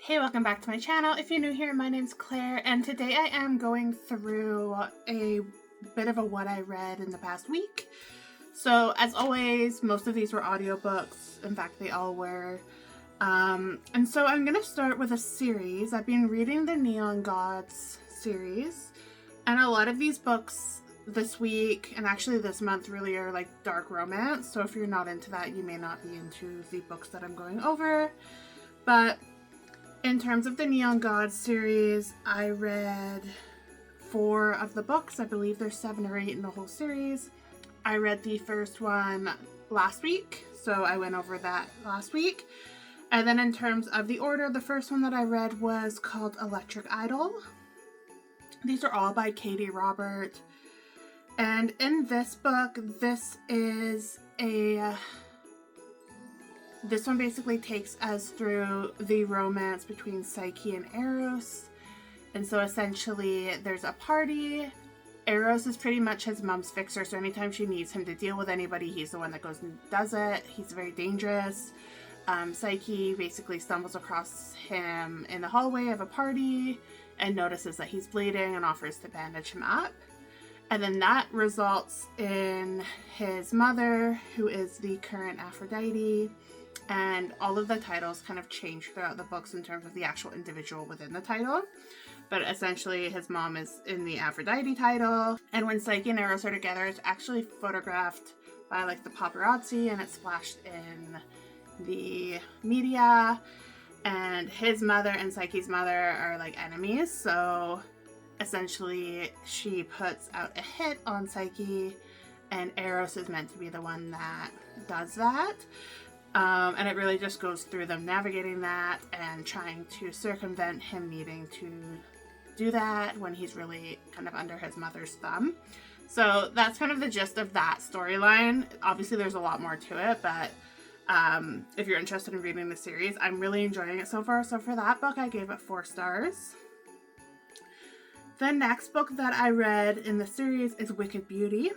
Hey, welcome back to my channel. If you're new here, my name's Claire, and today I am going through a bit of a what I read in the past week. So, as always, most of these were audiobooks. In fact, they all were. And so I'm going to start with a series. I've been reading the Neon Gods series, and a lot of these books this week, and actually this month, really are like dark romance. So if you're not into that, you may not be into the books that I'm going over. But in terms of the Neon Gods series, I read 4 of the books. I believe there's 7 or 8 in the whole series. I read the first one last week, so I went over that last week. And then in terms of the order, the first one that I read was called Electric Idol. These are all by Katie Robert. And in this book, this one basically takes us through the romance between Psyche and Eros. And so essentially there's a party. Eros is pretty much his mom's fixer, so anytime she needs him to deal with anybody, he's the one that goes and does it. He's very dangerous. Psyche basically stumbles across him in the hallway of a party and notices that he's bleeding and offers to bandage him up. And then that results in his mother, who is the current Aphrodite, and all of the titles kind of change throughout the books in terms of the actual individual within the title. But essentially his mom is in the Aphrodite title, and when Psyche and Eros are together, it's actually photographed by like the paparazzi and it's splashed in the media, and his mother and Psyche's mother are like enemies, so essentially she puts out a hit on Psyche and Eros is meant to be the one that does that. And it really just goes through them navigating that and trying to circumvent him needing to do that when he's really kind of under his mother's thumb. So that's kind of the gist of that storyline. Obviously there's a lot more to it, but if you're interested in reading the series, I'm really enjoying it so far. So for that book, I gave it 4 stars. The next book that I read in the series is Wicked Beauty.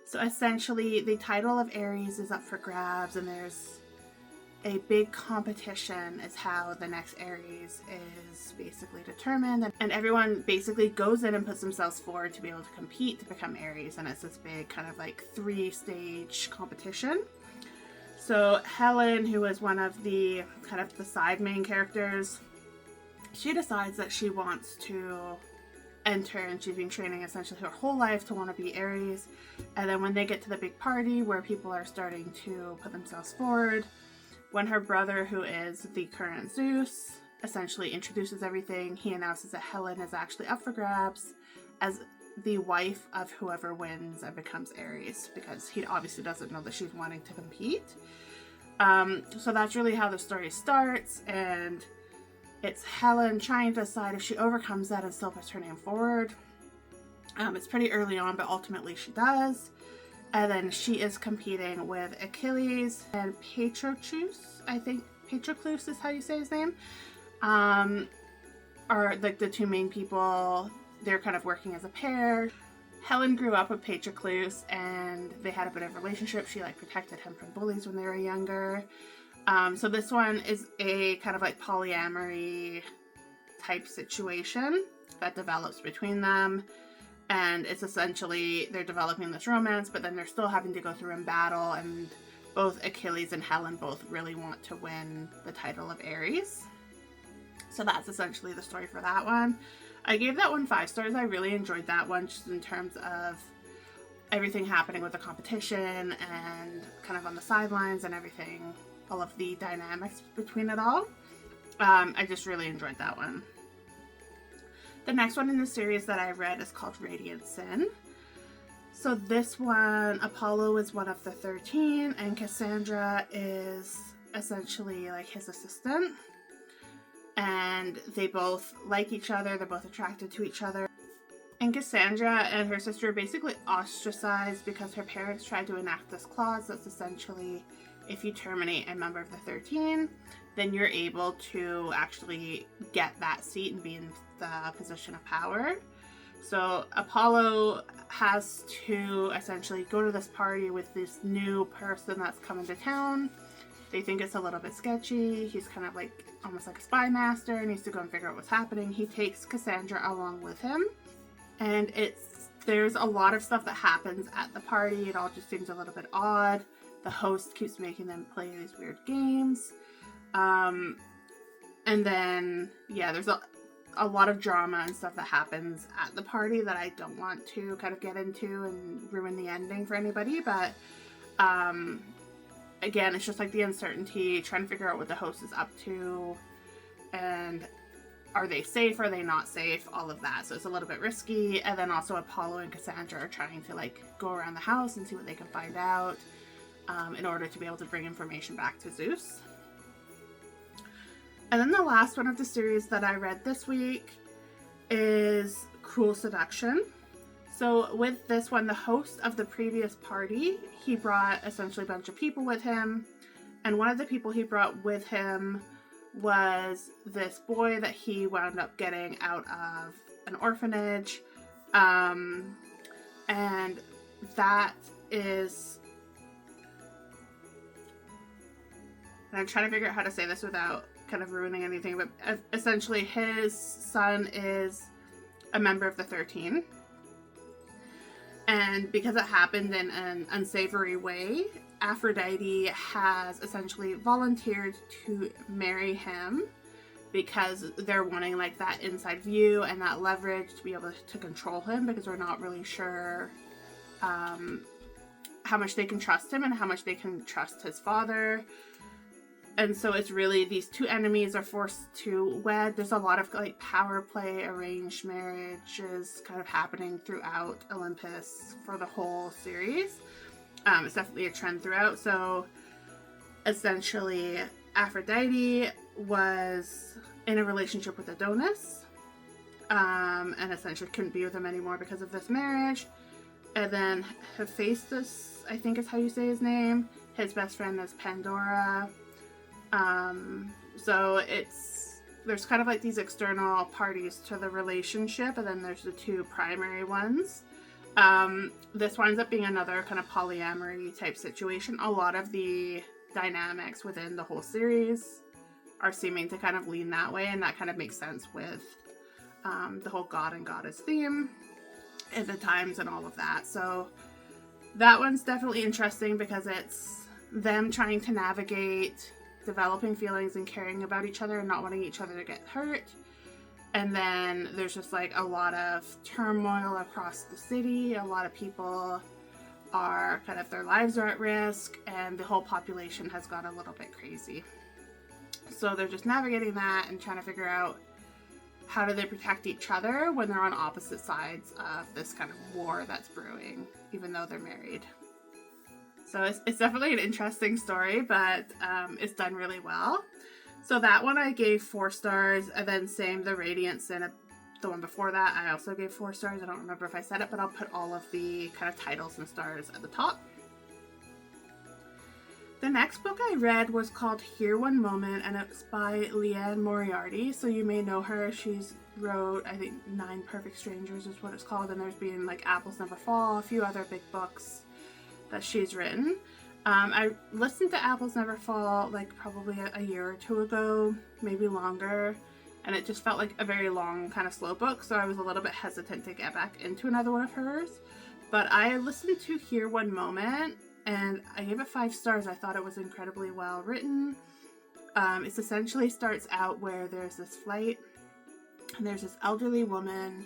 So essentially, the title of Aries is up for grabs, and there's a big competition as how the next Aries is basically determined. And everyone basically goes in and puts themselves forward to be able to compete to become Aries. And it's this big kind of like 3-stage competition. So Helen, who is one of the kind of the side main characters, she decides that she wants to enter, and she's been training essentially her whole life to want to be Aries. And then when they get to the big party where people are starting to put themselves forward, when her brother, who is the current Zeus, essentially introduces everything, he announces that Helen is actually up for grabs as the wife of whoever wins and becomes Aries, because he obviously doesn't know that she's wanting to compete. So that's really how the story starts, and it's Helen trying to decide if she overcomes that and still puts her name forward. It's pretty early on, but ultimately she does. And then she is competing with Achilles and Patroclus. I think Patroclus is how you say his name. Are like the 2 main people. They're kind of working as a pair. Helen grew up with Patroclus and they had a bit of a relationship. She like protected him from bullies when they were younger. So this one is a kind of like polyamory type situation that develops between them. And it's essentially, they're developing this romance, but then they're still having to go through in battle. And both Achilles and Helen both really want to win the title of Aries. So that's essentially the story for that one. I gave that one 5 stars. I really enjoyed that one just in terms of everything happening with the competition and kind of on the sidelines and everything. All of the dynamics between it all. I just really enjoyed that one. The next one in the series that I read is called Radiant Sin. So this one, Apollo is one of the 13 and Cassandra is essentially like his assistant. And they both like each other, they're both attracted to each other. And Cassandra and her sister are basically ostracized because her parents tried to enact this clause that's essentially, if you terminate a member of the 13, then you're able to actually get that seat and be in the position of power. So Apollo has to essentially go to this party with this new person that's coming to town. They think it's a little bit sketchy. He's kind of like almost like a spy master, needs to go and figure out what's happening. He takes Cassandra along with him, and there's a lot of stuff that happens at the party. It all just seems a little bit odd. The host keeps making them play these weird games. And then, yeah, there's a lot of drama and stuff that happens at the party that I don't want to kind of get into and ruin the ending for anybody. But again, it's just like the uncertainty, trying to figure out what the host is up to, and are they safe, are they not safe, all of that. So it's a little bit risky. And then also Apollo and Cassandra are trying to like go around the house and see what they can find out in order to be able to bring information back to Zeus. And then the last one of the series that I read this week is Cruel Seduction. So with this one, the host of the previous party, he brought essentially a bunch of people with him. And one of the people he brought with him was this boy that he wound up getting out of an orphanage. And that is... And I'm trying to figure out how to say this without kind of ruining anything, but essentially his son is a member of the 13, and because it happened in an unsavory way, Aphrodite has essentially volunteered to marry him because they're wanting like that inside view and that leverage to be able to control him, because we're not really sure how much they can trust him and how much they can trust his father. And so it's really these two enemies are forced to wed. There's a lot of like power play, arranged marriages kind of happening throughout Olympus for the whole series. It's definitely a trend throughout. So essentially Aphrodite was in a relationship with Adonis, and essentially couldn't be with him anymore because of this marriage. And then Hephaestus, I think is how you say his name, his best friend is Pandora. So there's kind of like these external parties to the relationship, and then there's the two primary ones. This winds up being another kind of polyamory type situation. A lot of the dynamics within the whole series are seeming to kind of lean that way, and that kind of makes sense with the whole god and goddess theme at the times and all of that. So that one's definitely interesting because it's them trying to navigate developing feelings and caring about each other and not wanting each other to get hurt. And then there's just like a lot of turmoil across the city. A lot of people are kind of, their lives are at risk, and the whole population has got a little bit crazy. So they're just navigating that and trying to figure out how do they protect each other when they're on opposite sides of this kind of war that's brewing, even though they're married. So it's definitely an interesting story, but it's done really well. So that one I gave 4 stars, and then same, the Radiant Sin, the one before that, I also gave 4 stars. I don't remember if I said it, but I'll put all of the kind of titles and stars at the top. The next book I read was called Here One Moment, and it's by Liane Moriarty. So you may know her. She's wrote, I think, 9 Perfect Strangers is what it's called, and there's been like Apples Never Fall, a few other big books that she's written. I listened to Apples Never Fall like probably a year or 2 ago, maybe longer, and it just felt like a very long kind of slow book, so I was a little bit hesitant to get back into another one of hers. But I listened to Here One Moment, and I gave it 5 stars. I thought it was incredibly well written. It essentially starts out where there's this flight, and there's this elderly woman,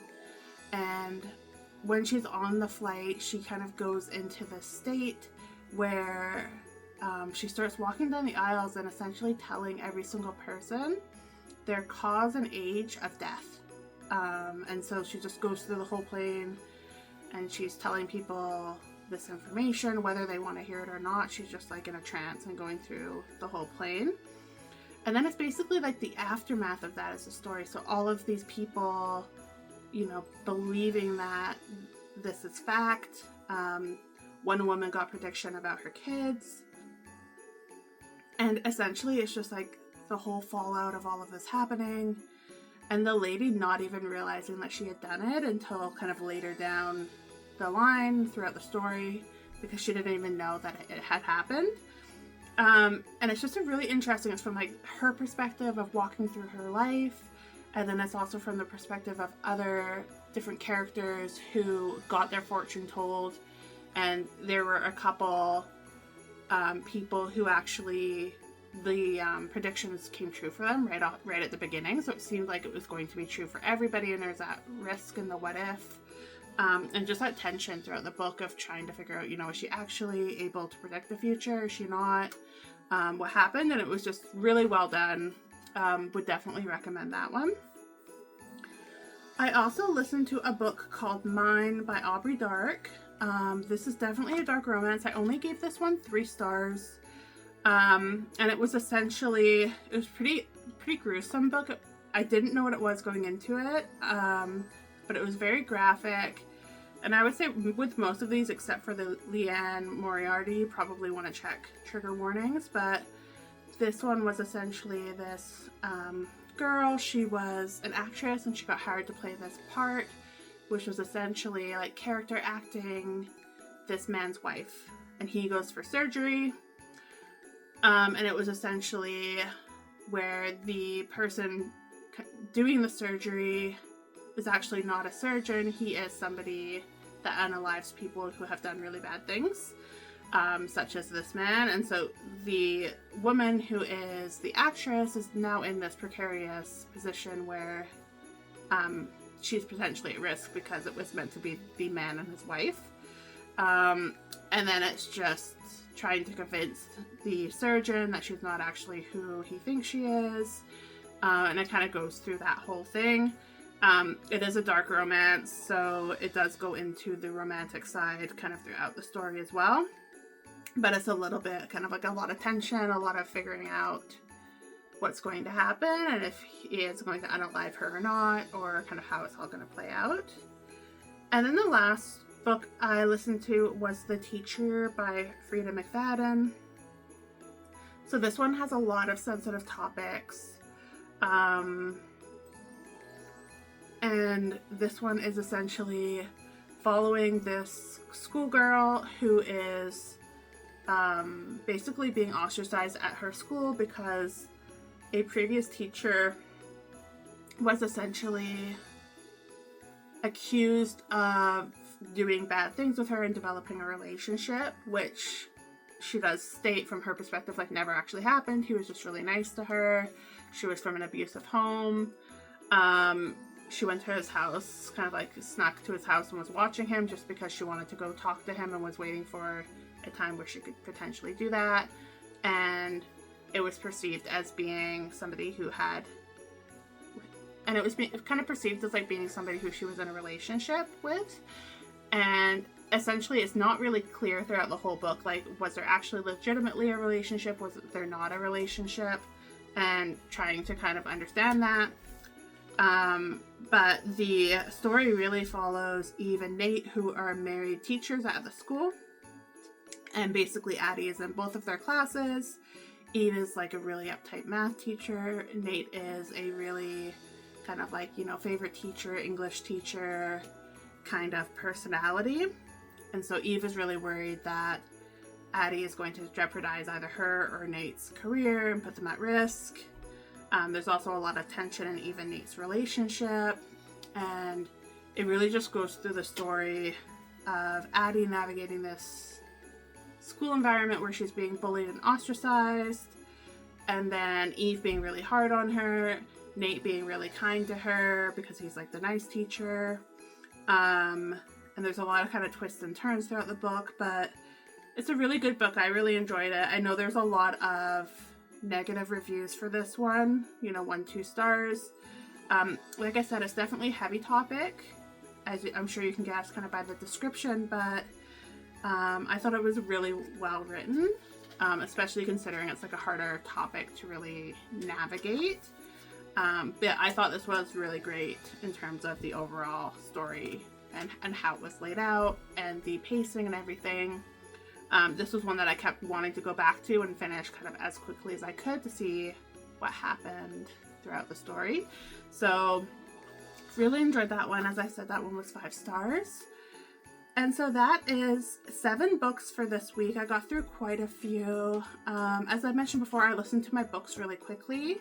and when she's on the flight, she kind of goes into this state where she starts walking down the aisles and essentially telling every single person their cause and age of death. And so she just goes through the whole plane, and she's telling people this information, whether they want to hear it or not. She's just like in a trance and going through the whole plane. And then it's basically like the aftermath of that is the story. So all of these people, you know, believing that this is fact. One woman got prediction about her kids. And essentially it's just like the whole fallout of all of this happening. and the lady not even realizing that she had done it until kind of later down the line throughout the story, because she didn't even know that it had happened. And it's just a really interesting, it's from like her perspective of walking through her life, and then it's also from the perspective of other different characters who got their fortune told, and there were a couple people who actually the predictions came true for them right at the beginning, so it seemed like it was going to be true for everybody, and there's that risk in the what if, and just that tension throughout the book of trying to figure out, you know, is she actually able to predict the future, is she not, what happened, and it was just really well done. Would definitely recommend that one. I also listened to a book called Mine by Aubrey Dark. This is definitely a dark romance. I only gave this one 3 stars. And it was essentially, it was pretty gruesome book. I didn't know what it was going into it, but it was very graphic. And I would say with most of these, except for the Leanne Moriarty, you probably want to check trigger warnings. But this one was essentially this girl. She was an actress and she got hired to play this part, which was essentially like character acting this man's wife. And he goes for surgery. And it was essentially where the person doing the surgery is actually not a surgeon. He is somebody that unalives people who have done really bad things, such as this man. And so the woman who is the actress is now in this precarious position where she's potentially at risk because it was meant to be the man and his wife. And then it's just trying to convince the surgeon that she's not actually who he thinks she is. And it kind of goes through that whole thing. It is a dark romance, so it does go into the romantic side kind of throughout the story as well. But it's a little bit kind of like a lot of tension, a lot of figuring out what's going to happen and if he is going to unalive her or not, or kind of how it's all going to play out. And then the last book I listened to was The Teacher by Frida McFadden. So this one has a lot of sensitive topics. And this one is essentially following this schoolgirl who is basically being ostracized at her school because a previous teacher was essentially accused of doing bad things with her and developing a relationship, which she does state from her perspective like never actually happened. He was just really nice to her. She was from an abusive home. She went to his house, kind of like snuck to his house and was watching him just because she wanted to go talk to him and was waiting for a time where she could potentially do that. And it was perceived as being somebody who had, and it was kind of perceived as like being somebody who she was in a relationship with. And essentially it's not really clear throughout the whole book, like was there actually legitimately a relationship, was there not a relationship, and trying to kind of understand that. But the story really follows Eve and Nate, who are married teachers at the school. And basically Addie is in both of their classes. Eve is like a really uptight math teacher. Nate is a really kind of like, you know, favorite teacher, English teacher kind of personality. And so Eve is really worried that Addie is going to jeopardize either her or Nate's career and put them at risk. There's also a lot of tension in Eve and Nate's relationship, and it really just goes through the story of Addie navigating this school environment where she's being bullied and ostracized, and then Eve being really hard on her, Nate being really kind to her because he's like the nice teacher. And there's a lot of kind of twists and turns throughout the book, but it's a really good book. I really enjoyed it. I know there's a lot of negative reviews for this one, you know, 1-2 stars. Like I said, it's definitely a heavy topic, as I'm sure you can guess kind of by the description, but I thought it was really well written, especially considering it's like a harder topic to really navigate. But I thought this was really great in terms of the overall story and how it was laid out and the pacing and everything. This was one that I kept wanting to go back to and finish kind of as quickly as I could to see what happened throughout the story. So really enjoyed that one. As I said, that one was 5 stars. And so that is 7 books for this week. I got through quite a few. As I mentioned before, I listen to my books really quickly.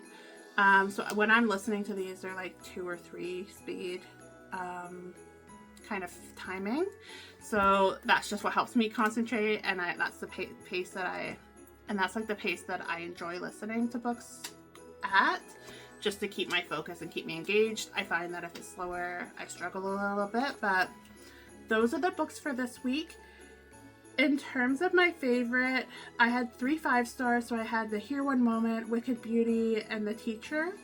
So when I'm listening to these, they're like 2 or 3 speed kind of timing. So that's just what helps me concentrate, and that's the pace that that's like the pace that I enjoy listening to books at, just to keep my focus and keep me engaged. I find that if it's slower, I struggle a little bit, but those are the books for this week. In terms of my favorite, I had 3 5 stars. So I had The Here One Moment, Wicked Beauty, and The Teacher.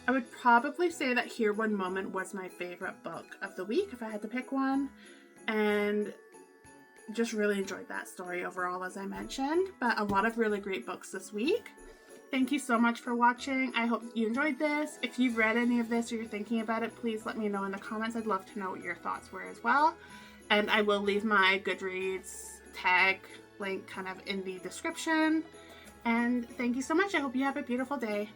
I would probably say that Here One Moment was my favorite book of the week if I had to pick one. And just really enjoyed that story overall, as I mentioned. But a lot of really great books this week. Thank you so much for watching. I hope you enjoyed this. If you've read any of this or you're thinking about it, please let me know in the comments. I'd love to know what your thoughts were as well. And I will leave my Goodreads tag link kind of in the description. And thank you so much. I hope you have a beautiful day.